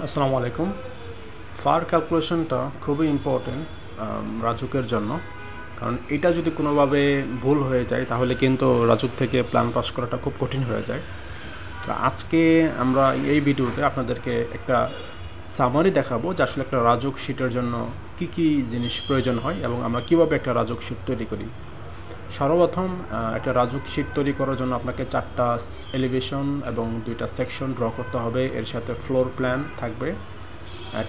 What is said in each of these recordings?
আসসালামু আলাইকুম। ফার ক্যালকুলেশনটা খুবই ইম্পর্টেন্ট রাজুকের জন্য, কারণ এটা যদি কোনোভাবে ভুল হয়ে যায় তাহলে কিন্তু রাজুক থেকে প্ল্যান পাস করাটা খুব কঠিন হয়ে যায়। তো আজকে আমরা এই ভিডিওতে আপনাদেরকে একটা সামারি দেখাবো যে আসলে একটা রাজুক শিটের জন্য কি কি জিনিস প্রয়োজন হয় এবং আমরা কীভাবে একটা রাজুক শিট তৈরি করি। সর্বপ্রথম একটা রাজুক শিট তৈরি করার জন্য আপনাকে 4টা এলিভেশন এবং 2টা সেকশন ড্র করতে হবে। এর সাথে ফ্লোর প্ল্যান থাকবে,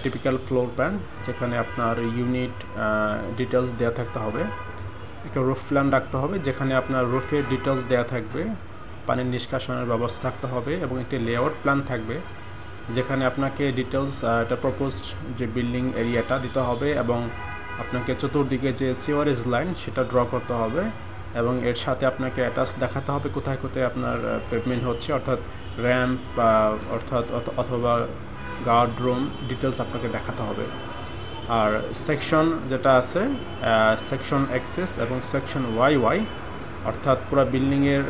টিপিক্যাল ফ্লোর প্ল্যান যেখানে আপনার ইউনিট ডিটেলস দেওয়া থাকতে হবে। একটা রুফ প্ল্যান রাখতে হবে যেখানে আপনার রুফের ডিটেলস দেওয়া থাকবে, পানির নিষ্কাশনের ব্যবস্থা থাকতে হবে, এবং একটি লেআউট প্ল্যান থাকবে যেখানে আপনাকে ডিটেলস একটা প্রপোজড যে বিল্ডিং এরিয়াটা দিতে হবে এবং আপনাকে চতুর্দিকে যে সিওয়ারেজ লাইন সেটা ড্র করতে হবে, এবং এর সাথে আপনাকে অ্যাটাচ দেখাতে হবে কোথায় কোথায় আপনার পেভমেন্ট হচ্ছে, অর্থাৎ র্যাম্প অথবা গার্ড রুম ডিটেলস আপনাকে দেখাতে হবে। আর সেকশন যেটা আছে, সেকশন এক্সেস এবং সেকশন ওয়াই অর্থাৎ পুরো বিল্ডিংয়ের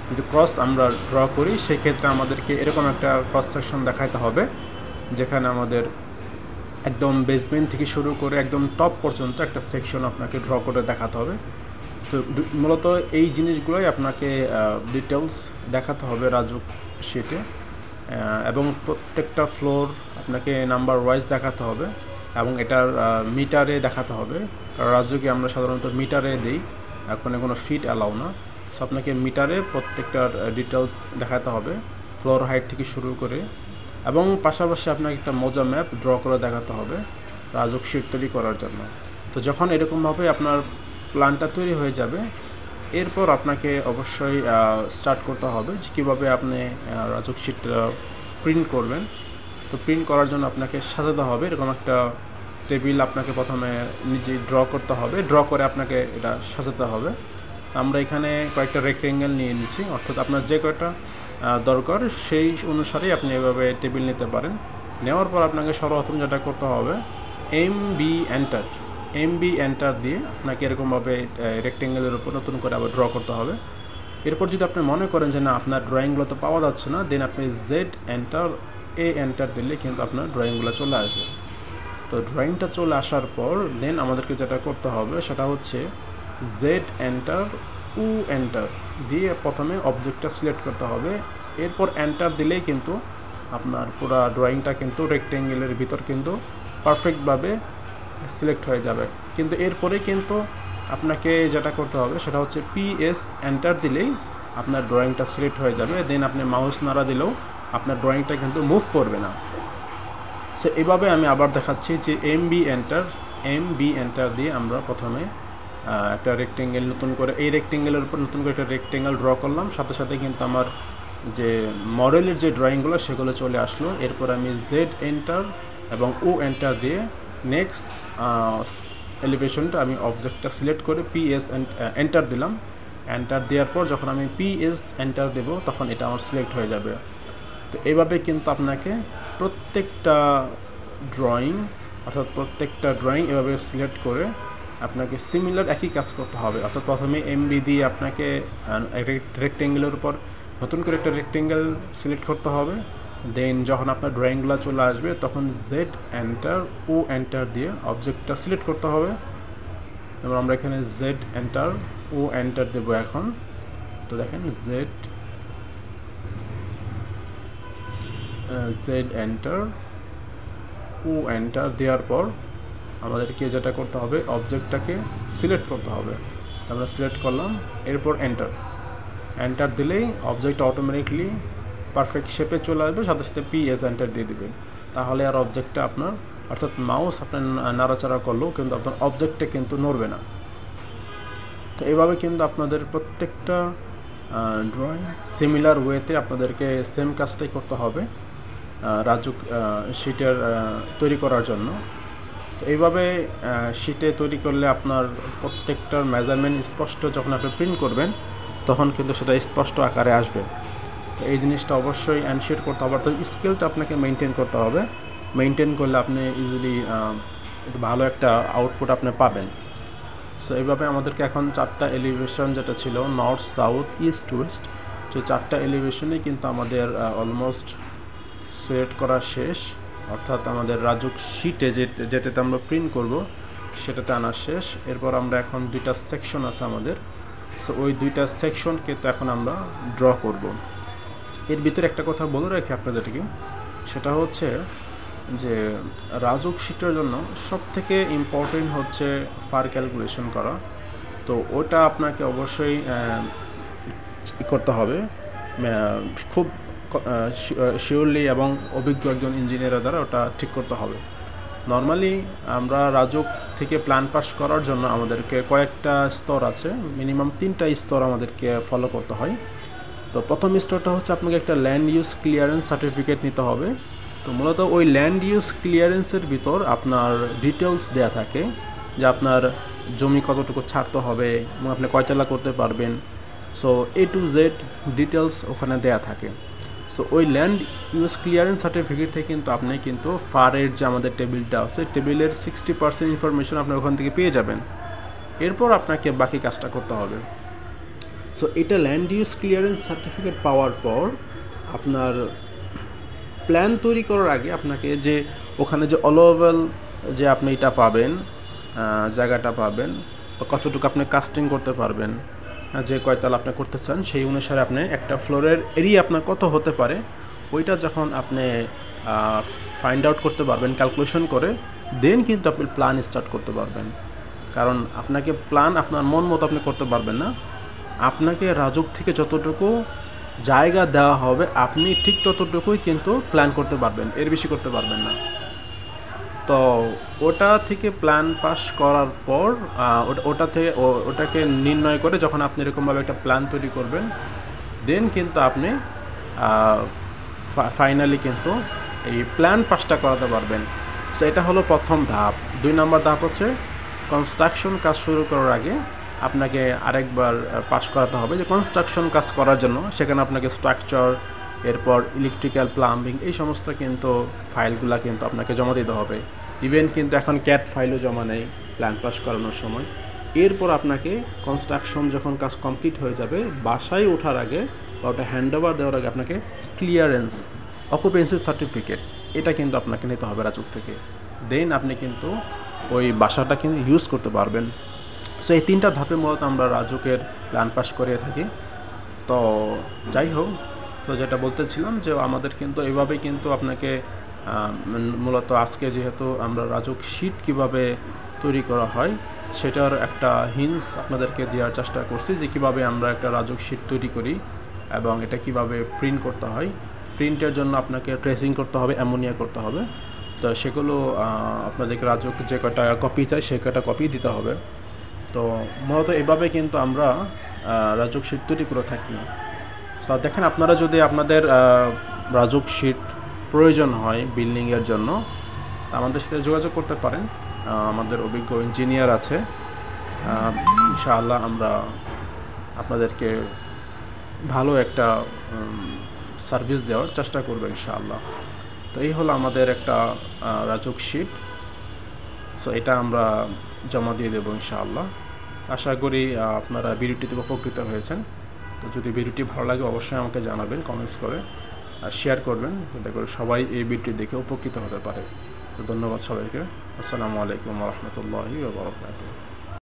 যদি ক্রস আমরা ড্র করি সেক্ষেত্রে আমাদেরকে এরকম একটা ক্রস সেকশন দেখাতে হবে যেখানে আমাদের একদম বেসমেন্ট থেকে শুরু করে একদম টপ পর্যন্ত একটা সেকশন আপনাকে ড্র করে দেখাতে হবে। তো মূলত এই জিনিসগুলোই আপনাকে ডিটেলস দেখাতে হবে রাজুক শিটে, এবং প্রত্যেকটা ফ্লোর আপনাকে নাম্বার ওয়াইজ দেখাতে হবে এবং এটার মিটারে দেখাতে হবে, কারণ রাজুকে আমরা সাধারণত মিটারে দিই, কোনো ফিট অ্যালাউ না। সো আপনাকে মিটারে প্রত্যেকটার ডিটেলস দেখাতে হবে ফ্লোর হাইট থেকে শুরু করে, এবং পাশাপাশি আপনাকে একটা মোজা ম্যাপ ড্র করে দেখাতে হবে রাজুক শিট তৈরি করার জন্য। তো যখন এরকমভাবে আপনার প্ল্যানটা তৈরি হয়ে যাবে, এরপর আপনাকে অবশ্যই স্টার্ট করতে হবে যে কীভাবে আপনি রাজুক শিটটা প্রিন্ট করবেন। তো প্রিন্ট করার জন্য আপনাকে সাজাতে হবে এরকম একটা টেবিল, আপনাকে প্রথমে নিজে ড্র করতে হবে, ড্র করে আপনাকে এটা সাজাতে হবে। আমরা এখানে কয়েকটা রেক্টেঙ্গেল নিয়ে নিচ্ছি, অর্থাৎ আপনার যে কয়টা দরকার সেই অনুসারেই আপনি এভাবে টেবিল নিতে পারেন। নেওয়ার পর আপনাকে সর্বপ্রথম যেটা করতে হবে এমবি এন্টার দিয়ে আপনাকে এরকমভাবে রেক্টেঙ্গেলের উপর নতুন করে আবার ড্র করতে হবে। এরপর যদি আপনি মনে করেন যে না আপনার ড্রয়িংগুলো তো পাওয়া যাচ্ছে না, দেন আপনি এন্টার দিলে কিন্তু আপনার ড্রয়িংগুলো চলে আসবে। তো ড্রয়িংটা চলে আসার পর দেন আমাদেরকে যেটা করতে হবে সেটা হচ্ছে এন্টার দিয়ে প্রথমে অবজেক্টটা সিলেক্ট করতে হবে। এরপর এন্টার দিলেই কিন্তু আপনার পুরো ড্রয়িংটা কিন্তু রেক্টেঙ্গেলের ভিতর কিন্তু পারফেক্টভাবে সিলেক্ট হয়ে যাবে। কিন্তু এরপরে কিন্তু আপনাকে যেটা করতে হবে সেটা হচ্ছে PS এন্টার দিলেই আপনার ড্রয়িংটা সিলেক্ট হয়ে যাবে। দেন আপনি মাউস নাড়া দিলেও আপনার ড্রয়িংটা কিন্তু মুভ করবে না। সো এভাবে আমি আবার দেখাচ্ছি যে এমবি এন্টার দিয়ে আমরা প্রথমে একটা রেক্টেঙ্গেল নতুন করে এই রেক্টেঙ্গেলের উপর নতুন করে একটা রেক্টেঙ্গেল ড্র করলাম, সাথে সাথে কিন্তু আমার যে মডেলের যে ড্রয়িংগুলো সেগুলো চলে আসলো। এরপর আমি এন্টার এবং এন্টার দিয়ে নেক্সট এলিভেশনটা আমি অবজেক্টটা সিলেক্ট করে PS এন্টার দিলাম। এন্টার দেওয়ার পর যখন আমি PS এন্টার দেব তখন এটা আমার সিলেক্ট হয়ে যাবে। তো এইভাবে কিন্তু আপনাকে প্রত্যেকটা ড্রয়িং এভাবে সিলেক্ট করে আপনাকে সিমিলার একই কাজ করতে হবে। অর্থাৎ প্রথমে এমবি দিয়ে আপনাকে রেক্টেঙ্গেলের উপর নতুন করে একটা রেক্টেঙ্গেল সিলেক্ট করতে হবে। দেন যখন আপনার ড্রয়িংগুলো চলে আসবে তখন এন্টার দিয়ে অবজেক্টটা সিলেক্ট করতে হবে, এবং আমরা এখানে এন্টার দেব এখন। তো দেখেন এন্টার দেওয়ার পর আমাদেরকে যেটা করতে হবে অবজেক্টটাকে সিলেক্ট করতে হবে। আমরা সিলেক্ট করলাম, এরপর এন্টার দিলেই অবজেক্ট অটোমেটিকলি পারফেক্ট শেপে চলে আসবে, সাথে সাথে PS এন্টার দিয়ে দেবেন। তাহলে আর অবজেক্টটা আপনার অর্থাৎ মাউস আপনার নাড়াচাড়া করলেও কিন্তু আপনার অবজেক্টটা কিন্তু নড়বে না। তো এইভাবে কিন্তু আপনাদের প্রত্যেকটা ড্রয়িং সিমিলার ওয়েতে আপনাদেরকে সেম কাজটাই করতে হবে রাজুক শিটের তৈরি করার জন্য। তো এইভাবে শিটে তৈরি করলে আপনার প্রত্যেকটার মেজারমেন্ট স্পষ্ট যখন আপনি প্রিন্ট করবেন তখন কিন্তু সেটা স্পষ্ট আকারে আসবে। তো এই জিনিসটা অবশ্যই এনশিওর করতে হবে, অর্থাৎ স্কেলটা আপনাকে মেনটেন করতে হবে। মেনটেন করলে আপনি ইজিলি ভালো একটা আউটপুট আপনি পাবেন। সো এইভাবে আমাদেরকে এখন 4টা এলিভেশন যেটা ছিল নর্থ, সাউথ, ইস্ট, ওয়েস্ট, তো 4টা এলিভেশনেই কিন্তু আমাদের অলমোস্ট সিলেক্ট করা শেষ, অর্থাৎ আমাদের রাজুক শিটে যেটাতে আমরা প্রিন্ট করব সেটাতে আনা শেষ। এরপর আমরা এখন দুইটা সেকশন আছে আমাদের, সো ওই দুইটা সেকশনকে তো এখন আমরা ড্র করব। এর ভিতরে একটা কথা বলে রাখি আপনাদেরকে, সেটা হচ্ছে যে রাজুক শিটের জন্য সবথেকে ইম্পর্টেন্ট হচ্ছে ফার ক্যালকুলেশন করা। তো ওটা আপনাকে অবশ্যই করতে হবে খুব শিওরলি এবং অভিজ্ঞ একজন ইঞ্জিনিয়ারের দ্বারা ওটা ঠিক করতে হবে। নর্মালি আমরা রাজুক থেকে প্ল্যান পাস করার জন্য আমাদেরকে কয়েকটা স্তর আছে, মিনিমাম 3টা স্তর আমাদেরকে ফলো করতে হয়। তো প্রথম স্তরটা হচ্ছে আপনাকে একটা ল্যান্ড ইউজ ক্লিয়ারেন্স সার্টিফিকেট নিতে হবে। তো মূলত ওই ল্যান্ড ইউজ ক্লিয়ারেন্সের ভিতর আপনার ডিটেলস দেয়া থাকে যে আপনার জমি কতটুকু ছাড়তে হবে এবং আপনি কয়তলা করতে পারবেন। So A to Z details ওখানে দেয়া থাকে। সো ওই ল্যান্ড ইউজ ক্লিয়ারেন্স সার্টিফিকেট থেকে কিন্তু আপনি কিন্তু ফারের যে আমাদের টেবিলটা আছে, টেবিলের 60% ইনফরমেশন আপনি ওখান থেকে পেয়ে যাবেন। এরপর আপনাকে বাকি কাজটা করতে হবে। সো এটা ল্যান্ড ইউজ ক্লিয়ারেন্স সার্টিফিকেট পাওয়ার পর আপনার প্ল্যান তৈরি করার আগে আপনাকে যে ওখানে যে অলোভেল যে আপনি এটা পাবেন, জায়গাটা পাবেন বা কতটুকু আপনি কাস্টিং করতে পারবেন, যে কয়তলা আপনি করতে চান সেই অনুসারে আপনি একটা ফ্লোরের এরিয়া আপনার কত হতে পারে ওইটা যখন আপনি ফাইন্ড আউট করতে পারবেন ক্যালকুলেশন করে, দেন কিন্তু আপনি প্ল্যান স্টার্ট করতে পারবেন। কারণ আপনাকে প্ল্যান আপনার মন মতো আপনি করতে পারবেন না, আপনাকে রাজুক থেকে যতটুকু জায়গা দেওয়া হবে আপনি ঠিক ততটুকুই কিন্তু প্ল্যান করতে পারবেন, এর বেশি করতে পারবেন না। তো ওটা থেকে প্ল্যান পাস করার পর ওটাকে নির্ণয় করে যখন আপনি এরকমভাবে একটা প্ল্যান তৈরি করবেন, দেন কিন্তু আপনি ফাইনালি কিন্তু এই প্ল্যান পাসটা করাতে পারবেন। সো এটা হলো প্রথম ধাপ। 2 নম্বর ধাপ হচ্ছে কনস্ট্রাকশন কাজ শুরু করার আগে আপনাকে আরেকবার পাস করাতে হবে, যে কনস্ট্রাকশন কাজ করার জন্য সেখানে আপনাকে স্ট্রাকচার, এরপর ইলেকট্রিক্যাল, প্লাম্বিং এই সমস্ত কিন্তু ফাইলগুলো কিন্তু আপনাকে জমা দিতে হবে। ইভেন কিন্তু এখন ক্যাট ফাইলও জমা নেই প্ল্যান পাস করানোর সময়। এরপর আপনাকে কনস্ট্রাকশন যখন কাজ কমপ্লিট হয়ে যাবে, বাসায় ওঠার আগে বা ওটা হ্যান্ড ওভার দেওয়ার আগে আপনাকে ক্লিয়ারেন্স অকুপেন্সি সার্টিফিকেট এটা কিন্তু আপনাকে নিতে হবে রাজুক থেকে, দেন আপনি কিন্তু ওই বাসাটা কিন্তু ইউজ করতে পারবেন। সো এই 3টা ধাপে মূলত আমরা রাজুকের প্ল্যান পাস করিয়ে থাকি। তো যাই হোক, তো যেটা বলতেছিলাম যে আমাদের কিন্তু এভাবেই কিন্তু আপনাকে মূলত আজকে যেহেতু আমরা রাজুক শিট কিভাবে তৈরি করা হয় সেটার একটা হিন্টস আপনাদেরকে দেওয়ার চেষ্টা করছি, যে কিভাবে আমরা একটা রাজুক শিট তৈরি করি এবং এটা কিভাবে প্রিন্ট করতে হয়। প্রিন্টের জন্য আপনাকে ট্রেসিং করতে হবে, অ্যামোনিয়া করতে হবে। তো সেগুলো আপনাদেরকে রাজুক যে কটা কপি চাই সে কটা কপি দিতে হবে। তো মূলত এভাবে কিন্তু আমরা রাজুক শিট তৈরি করে থাকি। তো দেখেন, আপনারা যদি আপনাদের রাজুক শিট প্রয়োজন হয় বিল্ডিংয়ের জন্য, আমাদের সাথে যোগাযোগ করতে পারেন। আমাদের অভিজ্ঞ ইঞ্জিনিয়ার আছে, ইনশাআল্লাহ আমরা আপনাদেরকে ভালো একটা সার্ভিস দেওয়ার চেষ্টা করব ইনশাআল্লাহ। তো এই হলো আমাদের একটা রাজুক শিট। সো এটা আমরা জমা দিয়ে দেবো ইনশাআল্লাহ। আশা করি আপনারা ভিডিওটি থেকে উপকৃত হয়েছেন। তো যদি ভিডিওটি ভালো লাগে অবশ্যই আমাকে জানাবেন কমেন্টস করে, আর শেয়ার করবেন যাতে করে সবাই এই ভিডিওটি দেখে উপকৃত হতে পারে। তো ধন্যবাদ সবাইকে। আসসালামু আলাইকুম ওয়া রাহমাতুল্লাহি ওয়া বারাকাতুহু।